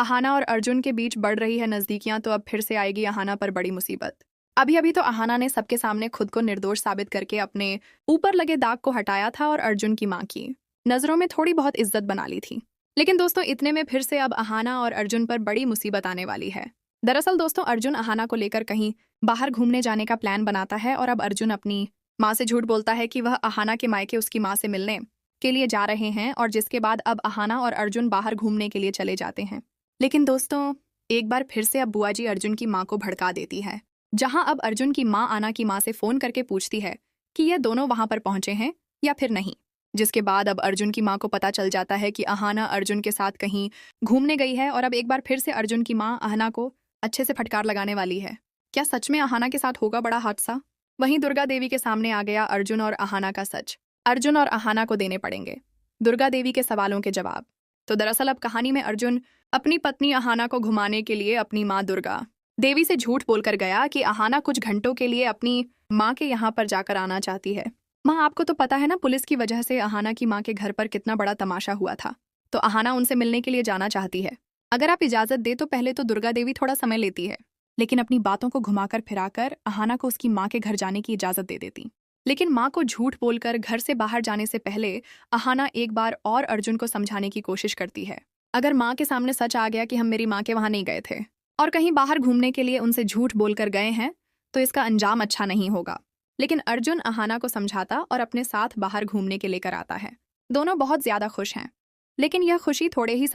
अहाना और अर्जुन के बीच बढ़ रही है नजदीकियां, तो अब फिर से आएगी अहाना पर बड़ी मुसीबत। अभी अभी तो अहाना ने सबके सामने खुद को निर्दोष साबित करके अपने ऊपर लगे दाग को हटाया था और अर्जुन की मां की नजरों में थोड़ी बहुत इज्जत बना ली थी। लेकिन दोस्तों, इतने में फिर से अब अहाना और अर्जुन पर बड़ी मुसीबत आने वाली है। दरअसल दोस्तों, अर्जुन अहाना को लेकर कहीं बाहर घूमने जाने का प्लान बनाता है और अब अर्जुन अपनी माँ से झूठ बोलता है कि वह अहाना के मायके उसकी माँ से मिलने के लिए जा रहे हैं, और जिसके बाद अब अहाना और अर्जुन बाहर घूमने के लिए चले जाते हैं। लेकिन दोस्तों, एक बार फिर से अब बुआ जी अर्जुन की माँ को भड़का देती है, जहां अब अर्जुन की माँ आना की माँ से फोन करके पूछती है कि यह दोनों वहां पर पहुंचे हैं या फिर नहीं। जिसके बाद अब अर्जुन की माँ को पता चल जाता है कि अहाना अर्जुन के साथ कहीं घूमने गई है, और अब एक बार फिर से अर्जुन की माँ अहाना को अच्छे से फटकार लगाने वाली है। क्या सच में अहाना के साथ होगा बड़ा हादसा? वहीं दुर्गा देवी के सामने आ गया अर्जुन और अहाना का सच। अर्जुन और अहाना को देने पड़ेंगे दुर्गा देवी के सवालों के जवाब। तो दरअसल अब कहानी में अर्जुन अपनी पत्नी अहाना को घुमाने के लिए अपनी माँ दुर्गा देवी से झूठ बोलकर गया कि अहाना कुछ घंटों के लिए अपनी माँ के यहाँ पर जाकर आना चाहती है। माँ, आपको तो पता है ना, पुलिस की वजह से अहाना की माँ के घर पर कितना बड़ा तमाशा हुआ था, तो अहाना उनसे मिलने के लिए जाना चाहती है। अगर आप इजाजत दे तो पहले तो दुर्गा देवी थोड़ा समय लेती है, लेकिन अपनी बातों को घुमाकर फिराकर अहाना को उसकी माँ के घर जाने की इजाजत दे देती। लेकिन माँ को झूठ बोलकर घर से बाहर जाने से पहले अहाना एक बार और अर्जुन को समझाने की कोशिश करती है। अगर माँ के सामने सच आ गया कि हम मेरी माँ के वहां नहीं गए थे और कहीं बाहर घूमने के लिए उनसे झूठ बोलकर गए हैं, तो इसका अंजाम अच्छा नहीं होगा। लेकिन अर्जुन अहाना को समझाता और अपने साथ बाहर घूमने के लेकर आता है। दोनों बहुत ज्यादा खुश हैं, लेकिन यह खुशी थोड़े ही समय